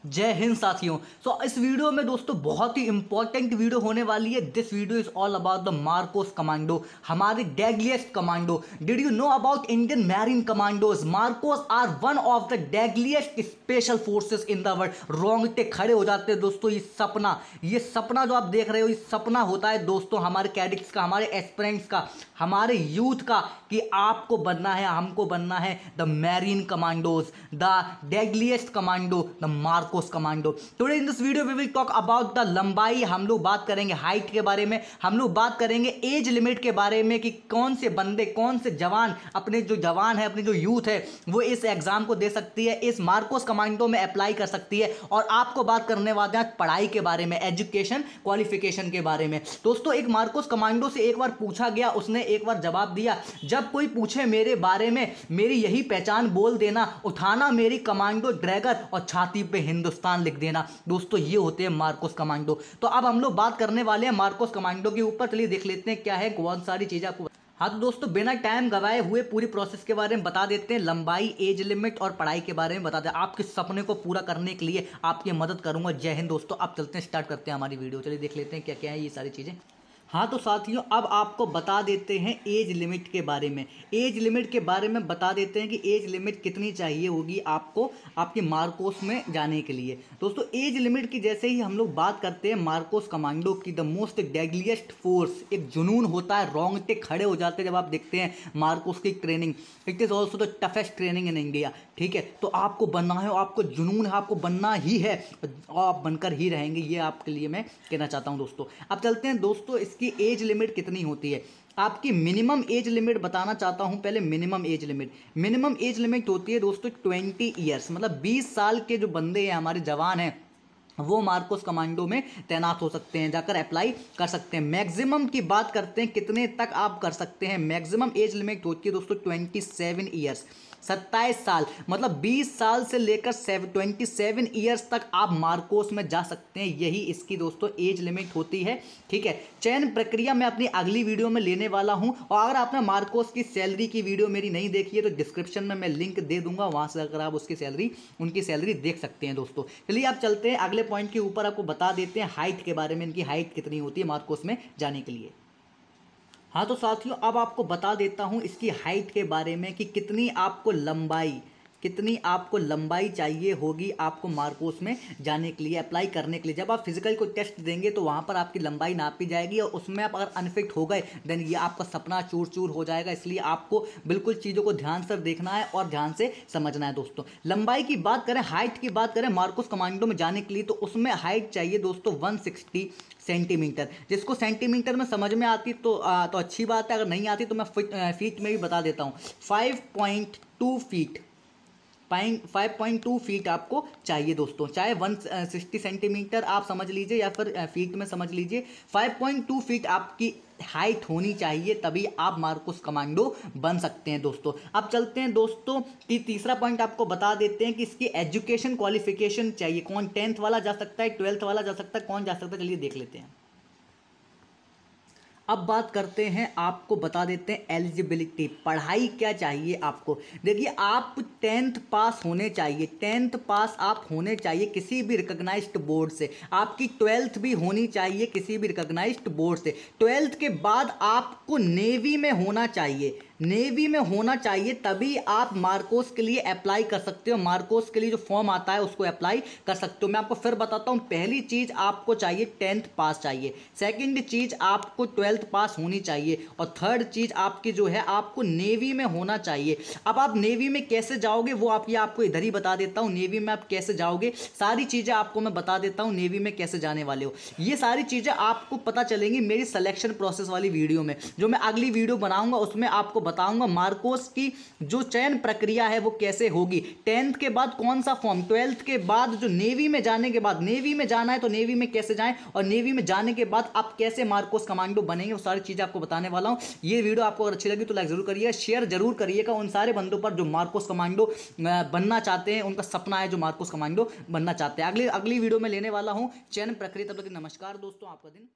जय हिंद साथियों। इस वीडियो में दोस्तों बहुत ही इंपॉर्टेंट वीडियो होने वाली है। This video is all about the MARCOS commando, हमारे deadliest commando. Did you know about Indian marine commandos? MARCOS are one of the deadliest special forces in the world. रोंगटे खड़े हो जाते हैं दोस्तों। ये सपना जो आप देख रहे हो, ये सपना होता है दोस्तों हमारे कैडेट्स का, हमारे एस्पिरेंट्स का, हमारे यूथ का, कि आपको बनना है, हमको बनना है the marine commandos, the deadliest commando, the MARCOS commando. Today in this video we will talk about the लंबाई। हम लोग बात करेंगे हाइट के बारे में, हम लोग बात करेंगे एज लिमिट के बारे में, कि कौन से बंदे, कौन से जवान, अपने जो जवान है, अपने जो यूथ है, वो इस एग्जाम को दे सकती है, इस मार्कोस कमांडो में अप्लाई कर सकती है। और आपको बात करने वाले हैं पढ़ाई के बारे में, एजुकेशन क्वालिफिकेशन के बारे में। दोस्तों एक मार्कोस कमांडो से एक बार पूछा गया, उसने एक बार जवाब दिया, जब कोई पूछे मेरे बारे में, मेरी यही पहचान बोल देना, उठाना मेरी कमांडो ड्रैगन और छाती पे हिंदुस्तान लिख देना। दोस्तों ये होते हैं मार्कोस कमांडो। तो अब हम लोग बात करने वाले हैं मार्कोस कमांडो के ऊपर। चलिए देख लेते हैं क्या है, कौन सारी चीजें आपको। हाँ तो दोस्तों बिना टाइम गवाए हुए पूरी प्रोसेस के बारे में बता देते हैं। लंबाई, एज लिमिट और पढ़ाई के बारे में बता दें। आपके सपने को पूरा करने के लिए आपकी मदद करूंगा। जय हिंद दोस्तों। अब चलते हैं, स्टार्ट करते हैं हमारी वीडियो। चलिए देख लेते हैं क्या क्या है ये सारी चीज़ें। हाँ तो साथियों अब आपको बता देते हैं एज लिमिट के बारे में। एज लिमिट के बारे में बता देते हैं कि एज लिमिट कितनी चाहिए होगी आपको आपके मार्कोस में जाने के लिए। दोस्तों एज लिमिट की जैसे ही हम लोग बात करते हैं मार्कोस कमांडो की, द मोस्ट डेडलीस्ट फोर्स, एक जुनून होता है, रोंगटे खड़े हो जाते हैं जब आप देखते हैं मार्कोस की training. It is also the toughest training in India. ठीक है, तो आपको बनना है, आपको जुनून है, आपको बनना ही है और आप बनकर ही रहेंगे। ये आपके लिए मैं कहना चाहता हूँ दोस्तों। अब चलते हैं दोस्तों की एज लिमिट कितनी होती है। आपकी मिनिमम एज लिमिट बताना चाहता हूं पहले। मिनिमम एज लिमिट होती है दोस्तों 20 ईयर्स, मतलब 20 साल के जो बंदे हैं, हमारे जवान हैं, वो मार्कोस कमांडो में तैनात हो सकते हैं, जाकर अप्लाई कर सकते हैं। मैक्सिमम की बात करते हैं कितने तक आप कर सकते हैं। मैक्सिमम एज लिमिट होती है दोस्तों 27 ईयर्स, 27 साल, मतलब 20 साल से लेकर 27 ईयर्स तक आप मार्कोस में जा सकते हैं। यही इसकी दोस्तों एज लिमिट होती है। ठीक है, चयन प्रक्रिया मैं अपनी अगली वीडियो में लेने वाला हूं। और अगर आपने मार्कोस की सैलरी की वीडियो मेरी नहीं देखी है तो डिस्क्रिप्शन में मैं लिंक दे दूंगा, वहां से अगर आप उनकी सैलरी देख सकते हैं दोस्तों। चलिए आप चलते हैं अगले पॉइंट के ऊपर। आपको बता देते हैं हाइट के बारे में, इनकी हाइट कितनी होती है मार्कोस में जाने के लिए। हाँ तो साथियों अब आपको बता देता हूँ इसकी हाइट के बारे में, कि कितनी आपको लंबाई चाहिए होगी आपको मार्कोस में जाने के लिए, अप्लाई करने के लिए। जब आप फिजिकल को टेस्ट देंगे तो वहाँ पर आपकी लंबाई नापी जाएगी, और उसमें आप अगर अनफिट हो गए देन ये आपका सपना चूर चूर हो जाएगा। इसलिए आपको बिल्कुल चीज़ों को ध्यान से देखना है और ध्यान से समझना है दोस्तों। लंबाई की बात करें, हाइट की बात करें मार्कोस कमांडो में जाने के लिए, तो उसमें हाइट चाहिए दोस्तों 160 सेंटीमीटर। जिसको सेंटीमीटर में समझ में आती तो अच्छी बात है, अगर नहीं आती तो मैं फीट में भी बता देता हूँ। 5.2 फीट आपको चाहिए दोस्तों, चाहे 160 सेंटीमीटर आप समझ लीजिए या फिर फीट में समझ लीजिए। 5.2 फीट आपकी हाइट होनी चाहिए, तभी आप मार्कोस कमांडो बन सकते हैं दोस्तों। अब चलते हैं दोस्तों कि तीसरा पॉइंट आपको बता देते हैं कि इसकी एजुकेशन क्वालिफिकेशन चाहिए। कौन 10th वाला जा सकता है, 12th वाला जा सकता है, कौन जा सकता है, चलिए देख लेते हैं। अब बात करते हैं, आपको बता देते हैं एलिजिबिलिटी, पढ़ाई क्या चाहिए आपको। देखिए आप 10th पास होने चाहिए, 10th पास आप होने चाहिए किसी भी रिकॉग्नाइज्ड बोर्ड से। आपकी 12th भी होनी चाहिए किसी भी रिकॉग्नाइज्ड बोर्ड से। 12th के बाद आपको नेवी में होना चाहिए, नेवी में होना चाहिए, तभी आप मार्कोस के लिए अप्लाई कर सकते हो। मार्कोस के लिए जो फॉर्म आता है उसको अप्लाई कर सकते हो। मैं आपको फिर बताता हूं, पहली चीज आपको चाहिए 10th पास चाहिए, सेकंड चीज आपको 12th पास होनी चाहिए, और थर्ड चीज आपकी जो है आपको नेवी में होना चाहिए। अब आप नेवी में कैसे जाओगे वो आपको इधर ही बता देता हूं। नेवी में आप कैसे जाओगे, सारी चीजें आपको मैं बता देता हूं, नेवी में कैसे जाने वाले हो। ये सारी चीजें आपको पता चलेंगी मेरी सिलेक्शन प्रोसेस वाली वीडियो में, जो मैं अगली वीडियो बनाऊंगा उसमें आपको बताऊंगा मार्कोस की जो चयन प्रक्रिया है वो कैसे होगी। 10th के बाद कौन सा फॉर्म, 12th के बाद जो नेवी में जाने के बाद, नेवी में जाना है तो नेवी में कैसे जाएं, और नेवी में जाने के बाद आप कैसे मार्कोस कमांडो बनेंगे, वो सारी चीजें आपको बताने वाला हूं। ये वीडियो आपको अगर अच्छी लगी तो लाइक जरूर करिएगा, शेयर जरूर करिएगा उन सारे बंदों पर जो मार्कोस कमांडो बनना चाहते हैं, उनका सपना है जो मार्कोस कमांडो बनना चाहते हैं। अगली वीडियो में लेने वाला हूं चयन प्रक्रिया। तब तक नमस्कार दोस्तों, आपका दिन